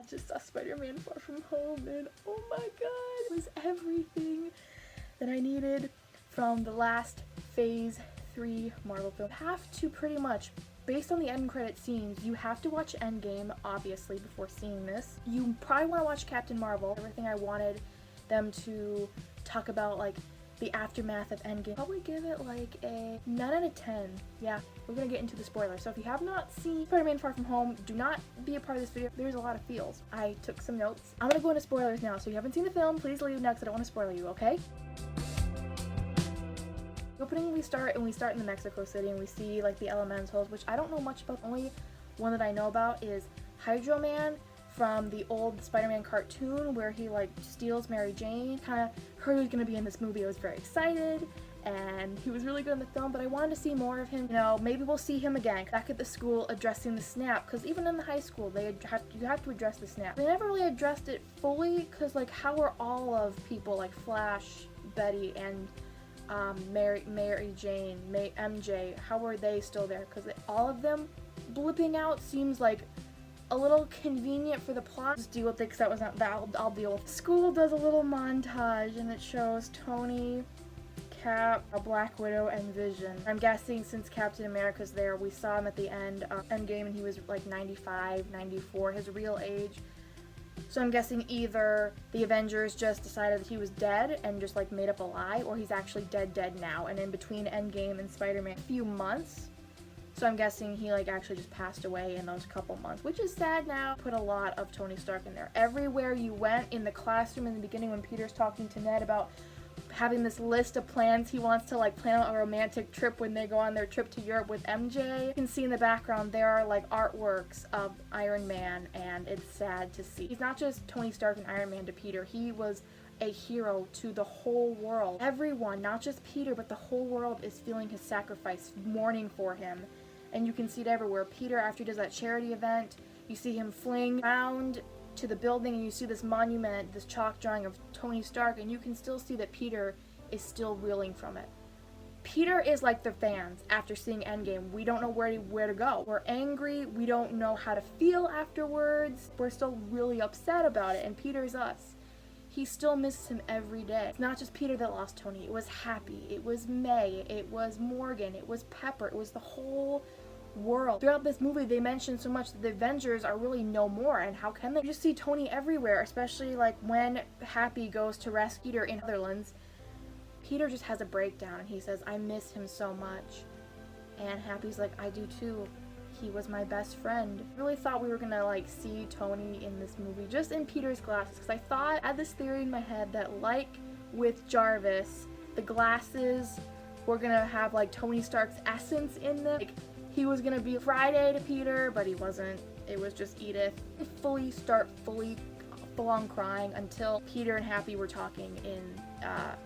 Just saw Spider-Man Far From Home and oh my god, it was everything that I needed from the last Phase 3 Marvel film. You have to pretty much, based on the end credit scenes, you have to watch Endgame, obviously, before seeing this. You probably want to watch Captain Marvel. Everything I wanted them to talk about, like, the aftermath of Endgame. Probably give it like a 9 out of 10. Yeah, we're gonna get into the spoilers. So if you have not seen Spider-Man Far From Home, do not be a part of this video. There's a lot of feels. I took some notes. I'm gonna go into spoilers now. So if you haven't seen the film, please leave now because I don't want to spoil you, okay? The opening we start in the Mexico City and we see like the elementals, which I don't know much about. The only one that I know about is Hydro Man from the old Spider-Man cartoon where he like steals Mary Jane. Kind of heard he was going to be in this movie. I was very excited and he was really good in the film, but I wanted to see more of him. You know, maybe we'll see him again back at the school addressing the snap, because even in the high school you have to address the snap. They never really addressed it fully because like how are all of people like Flash, Betty, and Mary Jane, MJ, how were they still there? Because all of them blipping out seems like a little convenient for the plot. Just deal with it because that was not that. I'll deal with it. School does a little montage and it shows Tony, Cap, Black Widow, and Vision. I'm guessing since Captain America's there, we saw him at the end of Endgame and he was like 95, 94, his real age. So I'm guessing either the Avengers just decided that he was dead and just like made up a lie, or he's actually dead now, and in between Endgame and Spider-Man a few months. So I'm guessing he like actually just passed away in those couple months, which is sad now. Put a lot of Tony Stark in there. Everywhere you went in the classroom in the beginning when Peter's talking to Ned about having this list of plans he wants to like plan a romantic trip when they go on their trip to Europe with MJ. You can see in the background there are like artworks of Iron Man and it's sad to see. He's not just Tony Stark and Iron Man to Peter, he was a hero to the whole world. Everyone, not just Peter, but the whole world is feeling his sacrifice, mourning for him. And you can see it everywhere. Peter, after he does that charity event, you see him fling around to the building and you see this monument, this chalk drawing of Tony Stark, and you can still see that Peter is still reeling from it. Peter is like the fans after seeing Endgame. We don't know where to go. We're angry, we don't know how to feel afterwards. We're still really upset about it, and Peter's us. He still misses him every day. It's not just Peter that lost Tony. It was Happy, it was May, it was Morgan, it was Pepper, it was the whole world. Throughout this movie they mention so much that the Avengers are really no more, and how can they? You just see Tony everywhere, especially like when Happy goes to rescue Peter in Netherlands. Peter just has a breakdown and he says, I miss him so much. And Happy's like, I do too. He was my best friend. I really thought we were gonna like see Tony in this movie just in Peter's glasses, because I had this theory in my head that like with Jarvis, the glasses were gonna have like Tony Stark's essence in them. Like, he was gonna be Friday to Peter, but he wasn't. It was just Edith. I full on crying until Peter and Happy were talking in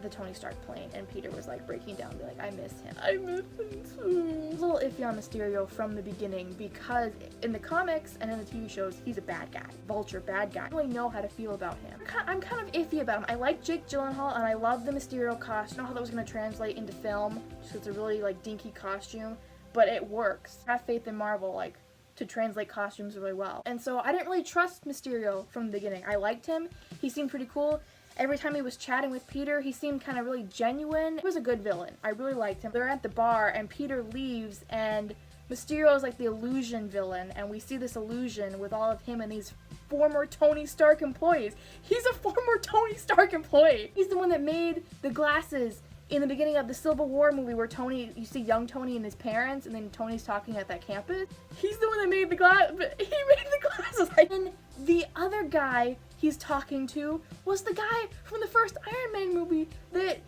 the Tony Stark plane, and Peter was like breaking down, be like, I miss him. I miss him too. I was a little iffy on Mysterio from the beginning because in the comics and in the TV shows, he's a bad guy. Vulture, bad guy. I don't really know how to feel about him. I'm kind of iffy about him. I like Jake Gyllenhaal and I love the Mysterio costume. I don't know how that was gonna translate into film, just 'cause it's a really like dinky costume, but it works. I have faith in Marvel, like, to translate costumes really well. And so I didn't really trust Mysterio from the beginning. I liked him. He seemed pretty cool. Every time he was chatting with Peter, he seemed kind of really genuine. He was a good villain. I really liked him. They're at the bar and Peter leaves and Mysterio is like the illusion villain, and we see this illusion with all of him and these former Tony Stark employees. He's a former Tony Stark employee. He's the one that made the glasses in the beginning of the Civil War movie where Tony, you see young Tony and his parents, and then Tony's talking at that campus. He's the one that made the glasses. And the other guy he's talking to was the guy from the first Iron Man movie that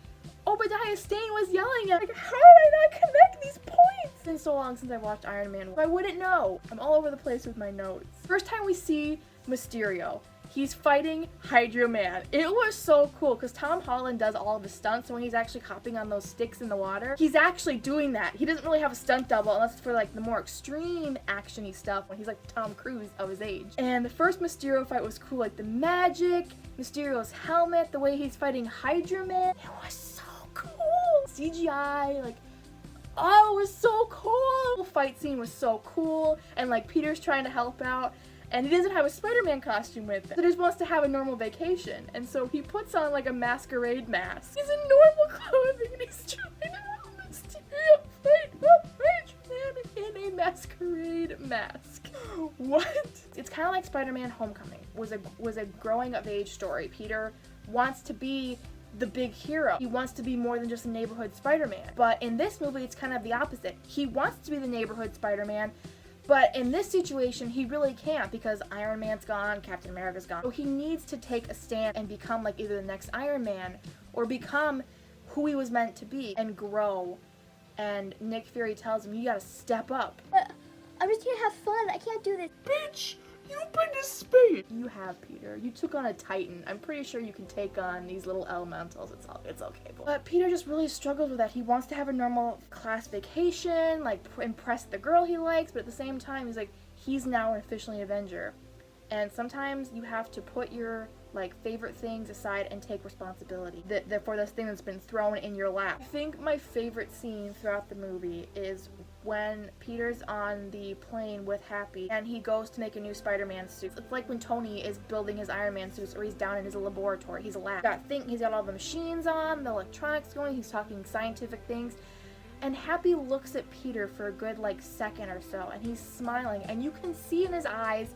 Obadiah Stane was yelling at. Like, how did I not connect these points? It's been so long since I watched Iron Man. I wouldn't know. I'm all over the place with my notes. First time we see Mysterio, he's fighting Hydro Man. It was so cool because Tom Holland does all of the stunts, and when he's actually hopping on those sticks in the water, he's actually doing that. He doesn't really have a stunt double unless it's for like the more extreme actiony stuff when he's like Tom Cruise of his age. And the first Mysterio fight was cool, like the magic, Mysterio's helmet, the way he's fighting Hydro Man. It was so cool. CGI, like, oh, it was so cool. The fight scene was so cool, and like Peter's trying to help out. and he doesn't have a Spider-Man costume with him. So he just wants to have a normal vacation, and so he puts on like a masquerade mask. He's in normal clothing and he's trying to help Mysterio fight Man in a masquerade mask. What? It's kind of like Spider-Man Homecoming. Was a growing of age story. Peter wants to be the big hero. He wants to be more than just a neighborhood Spider-Man. But in this movie, it's kind of the opposite. He wants to be the neighborhood Spider-Man, but in this situation, he really can't because Iron Man's gone, Captain America's gone. So he needs to take a stand and become like either the next Iron Man or become who he was meant to be and grow. And Nick Fury tells him, you gotta step up. I'm just here to have fun. I can't do this. Bitch, you've been to space. You have, Peter. You took on a Titan. I'm pretty sure you can take on these little elementals. It's okay. But Peter just really struggles with that. He wants to have a normal class vacation, like impress the girl he likes, but at the same time, he's like, he's now officially an Avenger. And sometimes you have to put your like favorite things aside and take responsibility for this thing that's been thrown in your lap. I think my favorite scene throughout the movie is when Peter's on the plane with Happy and he goes to make a new Spider-Man suit. It's like when Tony is building his Iron Man suits or he's down in his laboratory. He's a lab. He's got all the machines on, the electronics going, he's talking scientific things. And Happy looks at Peter for a good like second or so and he's smiling and you can see in his eyes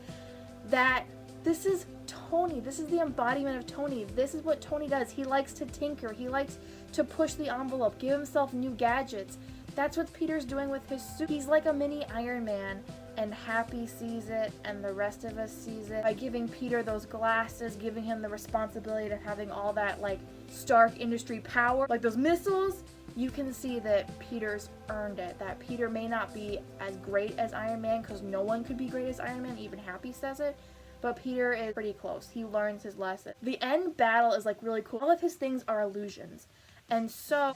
that this is Tony. This is the embodiment of Tony. This is what Tony does. He likes to tinker. He likes to push the envelope, give himself new gadgets. That's what Peter's doing with his suit. He's like a mini Iron Man, and Happy sees it, and the rest of us sees it by giving Peter those glasses, giving him the responsibility of having all that, like, Stark Industry power, like those missiles. You can see that Peter's earned it, that Peter may not be as great as Iron Man, because no one could be great as Iron Man, even Happy says it, but Peter is pretty close. He learns his lesson. The end battle is like really cool. All of his things are illusions. And so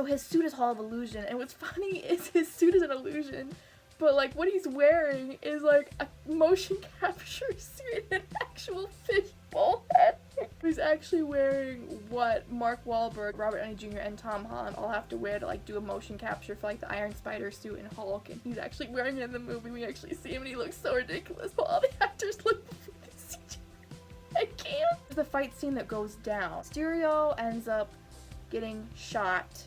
his suit is all of illusion. And what's funny is his suit is an illusion, but like what he's wearing is like a motion capture suit and an actual fishbowl head. He's actually wearing what Mark Wahlberg, Robert Downey Jr., and Tom Holland all have to wear to like do a motion capture for like the Iron Spider suit and Hulk, and he's actually wearing it in the movie. We actually see him and he looks so ridiculous while all the actors look I can't. The fight scene that goes down. Mysterio ends up getting shot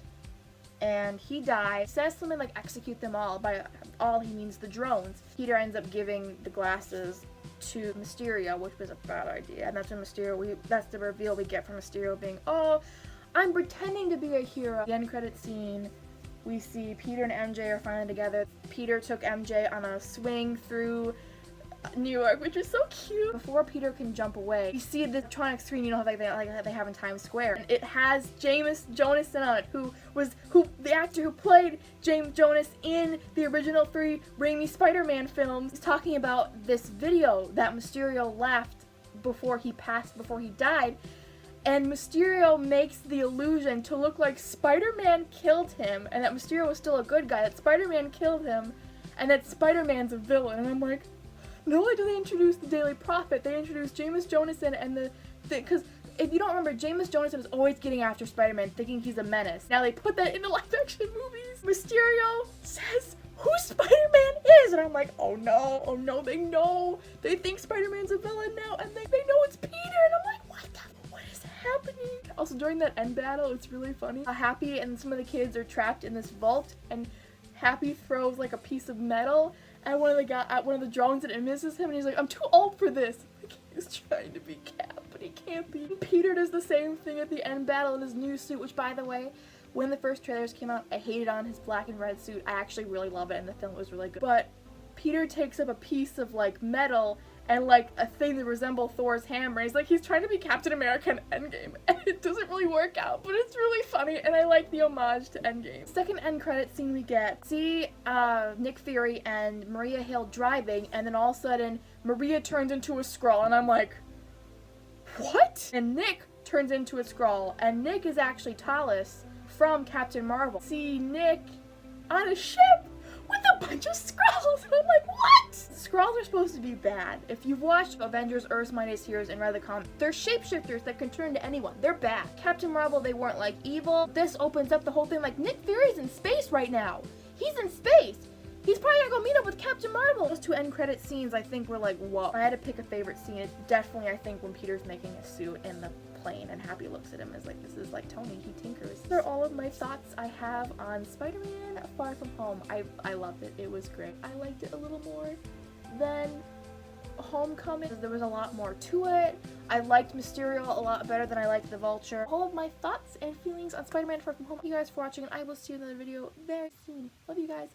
and he dies. Says something like execute them all. By all he means the drones. Peter ends up giving the glasses to Mysterio, which was a bad idea. And that's when that's the reveal we get from Mysterio being, oh, I'm pretending to be a hero. The end credit scene, we see Peter and MJ are finally together. Peter took MJ on a swing through New York, which is so cute. Before Peter can jump away, you see the electronic screen, you know how they have in Times Square. And it has James Jonason on it, who the actor who played James Jonas in the original 3 Raimi Spider-Man films. He's talking about this video that Mysterio left before he died. And Mysterio makes the illusion to look like Spider-Man killed him, and that Mysterio was still a good guy, that Spider-Man killed him, and that Spider-Man's a villain. And I'm like, not only do they introduce the Daily Prophet, they introduce James Jonason and because if you don't remember, James Jonason is always getting after Spider-Man, thinking he's a menace. Now they put that in the live-action movies. Mysterio says who Spider-Man is, and I'm like, oh no, they know. They think Spider-Man's a villain now, and they know it's Peter, and I'm like, what is happening? Also, during that end battle, it's really funny. Happy and some of the kids are trapped in this vault, and Happy throws like a piece of metal at one of the drones, and it misses him, and he's like, I'm too old for this. Like, he's trying to be Cap, but he can't be. Peter does the same thing at the end battle in his new suit, which, by the way, when the first trailers came out, I hated on his black and red suit. I actually really love it, and the film was really good. But Peter takes up a piece of, like, metal and, like, a thing that resembles Thor's hammer. He's trying to be Captain America in Endgame, and it doesn't really work out, but it's really funny, and I like the homage to Endgame. Second end credit scene we get, see Nick Fury and Maria Hill driving, and then all of a sudden, Maria turns into a Skrull, and I'm like, what? And Nick turns into a Skrull, and Nick is actually Talos from Captain Marvel. See Nick on a ship with a bunch of Skrulls, and I'm like, what? Skrulls are supposed to be bad. If you've watched Avengers Earth's Mightiest Heroes and read the comics, they're shapeshifters that can turn into anyone. They're bad. Captain Marvel, they weren't like evil. This opens up the whole thing like Nick Fury's in space right now. He's in space. He's probably gonna go meet up with Captain Marvel. Those two end credit scenes, I think, were like, whoa. If I had to pick a favorite scene, it's definitely, I think, when Peter's making a suit and the plane and Happy looks at him as like, this is like Tony, he tinkers. These are all of my thoughts I have on Spider-Man Far From Home. I loved it. It was great. I liked it a little more than Homecoming. There was a lot more to it. I liked Mysterio a lot better than I liked the Vulture. All of my thoughts and feelings on Spider-Man Far From Home. Thank you guys for watching, and I will see you in another video very soon. Love you guys.